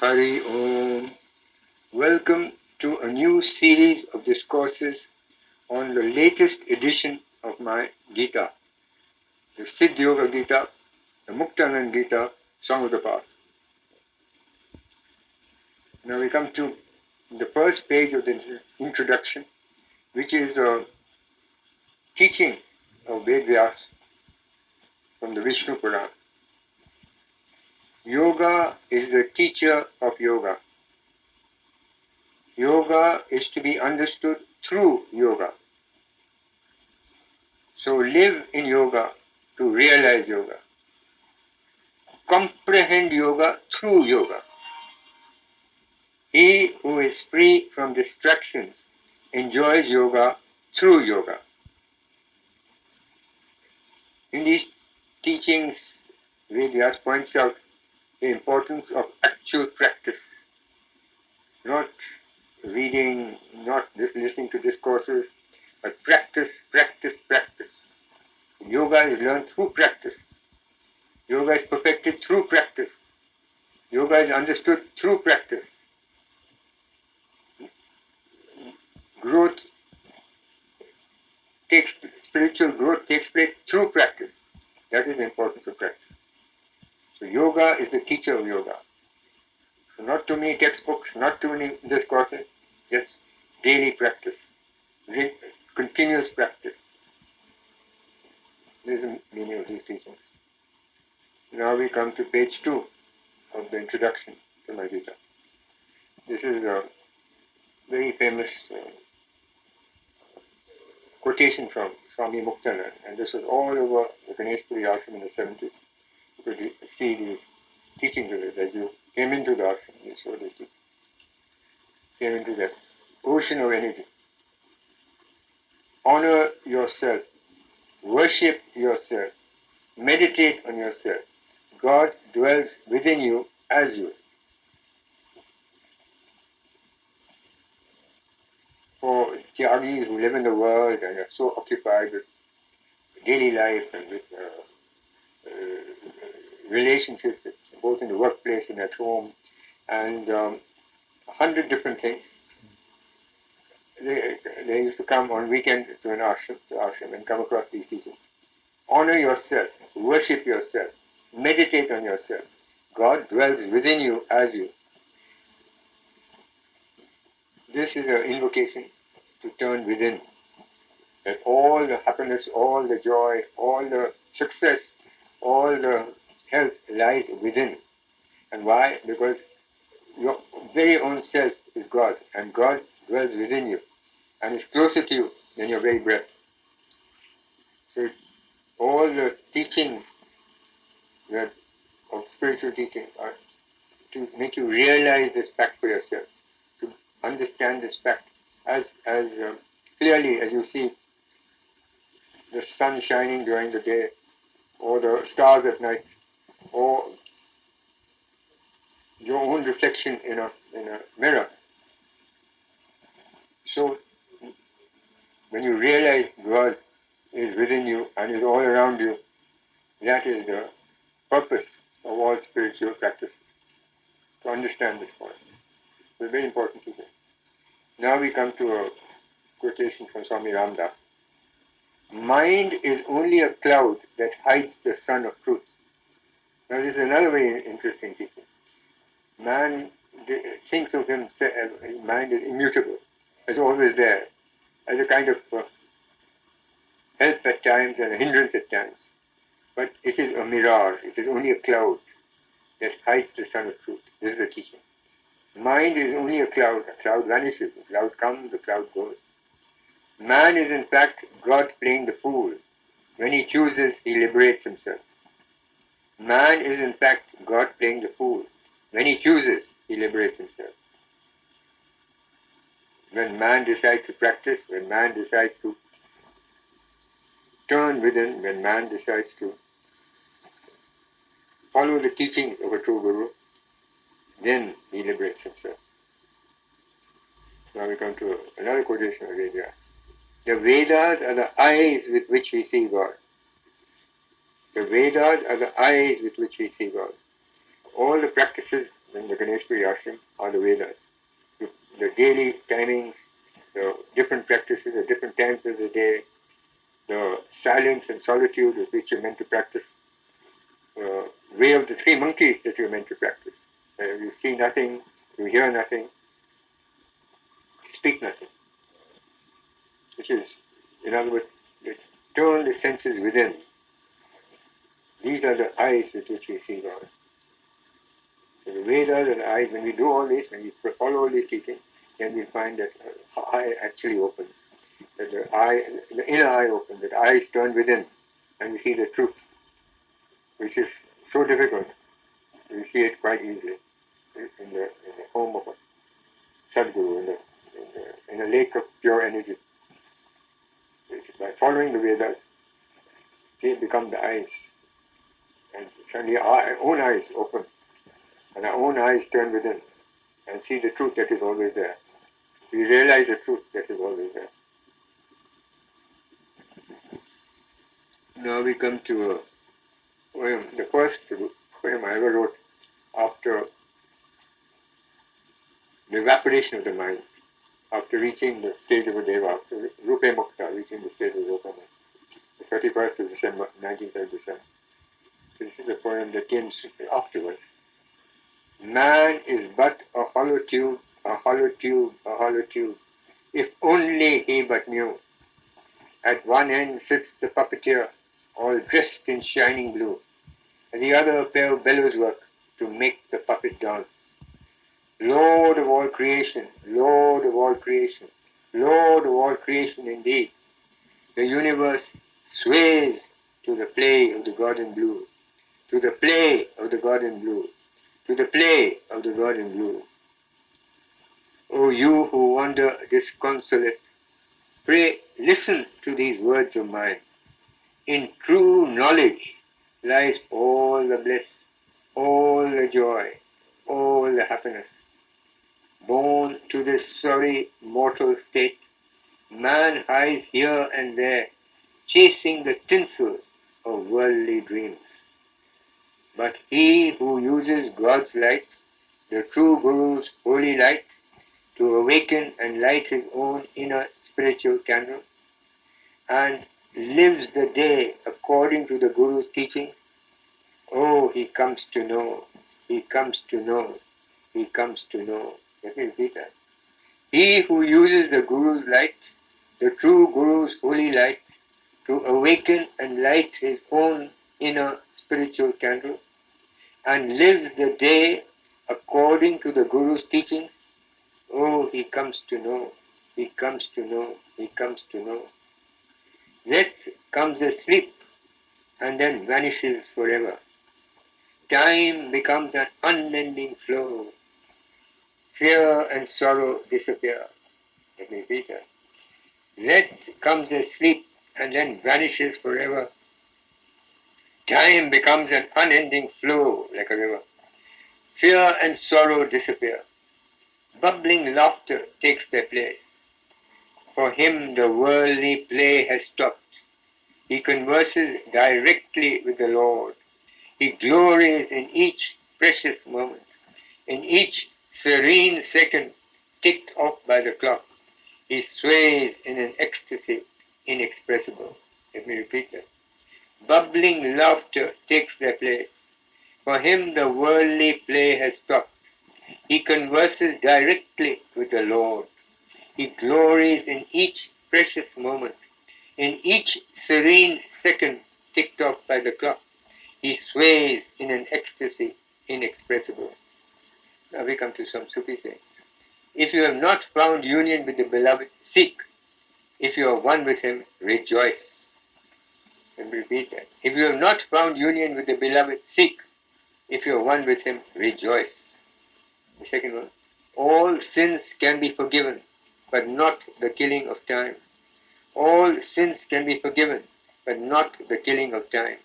Hari Om. Welcome to a new series of discourses on the latest edition of my Gita, the Siddha Yoga Gita, the Muktananda Gita, Song of the Path. Now we come to the first page of the introduction, which is a teaching of Ved Vyas from the Vishnu Purana. Yoga is the teacher of yoga. Yoga is to be understood through yoga. So live in yoga to realize yoga. Comprehend yoga through yoga. He who is free from distractions enjoys yoga through yoga. In these teachings, Vedas points out the importance of actual practice, not reading, not just listening to discourses, but practice, practice, practice. Yoga is learned through practice. Yoga is perfected through practice. Yoga is understood through practice. Spiritual growth takes place through practice. That is the importance of practice. So yoga is the teacher of yoga. So not too many textbooks, not too many discourses, just daily practice, continuous practice. This is the meaning of these teachings. Now we come to page 2 of the introduction to my Gita. This is a very famous quotation from Swami Muktananda, and this was all over the Ganeshpuri ashram in the 70s. You could see these teachings of it as you came into the ashram. You saw this teaching. Came into that ocean of energy. Honor yourself, worship yourself, meditate on yourself. God dwells within you as you. For Tyagis who live in the world and are so occupied with daily life and with relationships, both in the workplace and at home, and 100 different things. They used to come on weekend to an ashram and come across these teachings. Honor yourself, worship yourself, meditate on yourself. God dwells within you as you. This is an invocation to turn within. That all the happiness, all the joy, all the success, all the health lies within. And why? Because your very own self is God, and God dwells within you, and is closer to you than your very breath. So all the teachings of spiritual teaching are to make you realize this fact for yourself, to understand this fact as clearly as you see the sun shining during the day, or the stars at night, or your own reflection in a mirror. So when you realize God is within you and is all around you, that is the purpose of all spiritual practices, to understand this point. It's very important to do. Now we come to a quotation from Swami Ramdas. Mind is only a cloud that hides the sun of truth. Now this is another very interesting teaching. Man thinks of himself, mind is immutable, is always there, as a kind of help at times and a hindrance at times. But it is a mirage, it is only a cloud that hides the sun of truth. This is the teaching. Mind is only a cloud vanishes, a cloud comes, the cloud goes. Man is in fact God playing the fool. When he chooses, he liberates himself. Man is in fact God playing the fool. When he chooses, he liberates himself. When man decides to practice, when man decides to turn within, when man decides to follow the teachings of a true Guru, then he liberates himself. Now we come to another quotation of Vedas. The Vedas are the eyes with which we see God. The Vedas are the eyes with which we see God. All the practices in the Ganeshpuri ashram are the Vedas. The daily timings, the different practices at different times of the day, the silence and solitude with which you're meant to practice, the way of the three monkeys that you're meant to practice. You see nothing, you hear nothing, you speak nothing. This is, in other words, turn the senses within. These are the eyes with which we see God. So the Vedas and the eyes, when we do all this, when we follow all these teachings, then we find that the eye actually opens. That the inner eye opens, that the eyes turn within, and we see the truth, which is so difficult. We see it quite easily in the home of a Sadguru, in a lake of pure energy. By following the Vedas, they become the eyes. And suddenly our own eyes open, and our own eyes turn within, and see the truth that is always there. We realize the truth that is always there. Now we come to a poem, the first poem I ever wrote after the evaporation of the mind, after reaching the stage of a deva, after Rupe Mukta, reaching the stage of Rupa, the 31st of December, 1977. So this is the poem that came afterwards. Man is but a hollow tube, a hollow tube, a hollow tube. If only he but knew. At one end sits the puppeteer, all dressed in shining blue. At the other a pair of bellows work to make the puppet dance. Lord of all creation, Lord of all creation, Lord of all creation indeed. The universe sways to the play of the God in blue, to the play of the God in blue, to the play of the God in blue. O you who wander disconsolate, pray listen to these words of mine. In true knowledge lies all the bliss, all the joy, all the happiness. Born to this sorry mortal state, man hides here and there, chasing the tinsel of worldly dreams. But he who uses God's light, the true Guru's holy light, to awaken and light his own inner spiritual candle, and lives the day according to the Guru's teaching, oh, he comes to know, he comes to know, he comes to know. Let me repeat that. He who uses the Guru's light, the true Guru's holy light, to awaken and light his own inner spiritual candle, and lives the day according to the Guru's teaching, oh, he comes to know, he comes to know, he comes to know. Death comes as sleep and then vanishes forever. Time becomes an unending flow. Fear and sorrow disappear. Let me repeat that. Death comes as sleep and then vanishes forever. Time becomes an unending flow like a river. Fear and sorrow disappear. Bubbling laughter takes their place. For him the worldly play has stopped. He converses directly with the Lord. He glories in each precious moment, in each serene second ticked off by the clock. He sways in an ecstasy inexpressible. Let me repeat that. Bubbling laughter takes their place. For him the worldly play has stopped. He converses directly with the Lord. He glories in each precious moment, in each serene second ticked off by the clock. He sways in an ecstasy inexpressible. Now we come to some Sufi sayings. If you have not found union with the beloved, seek. If you are one with him, rejoice. Let me repeat that. If you have not found union with the beloved, seek. If you are one with him, rejoice. The second one. All sins can be forgiven, but not the killing of time. All sins can be forgiven, but not the killing of time.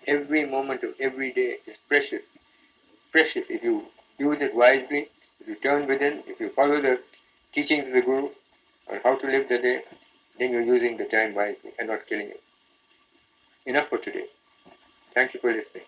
Every moment of every day is precious. Precious if you use it wisely, if you turn within, if you follow the teachings of the Guru on how to live the day, then you're using the time wisely and not killing it. Enough for today. Thank you for listening.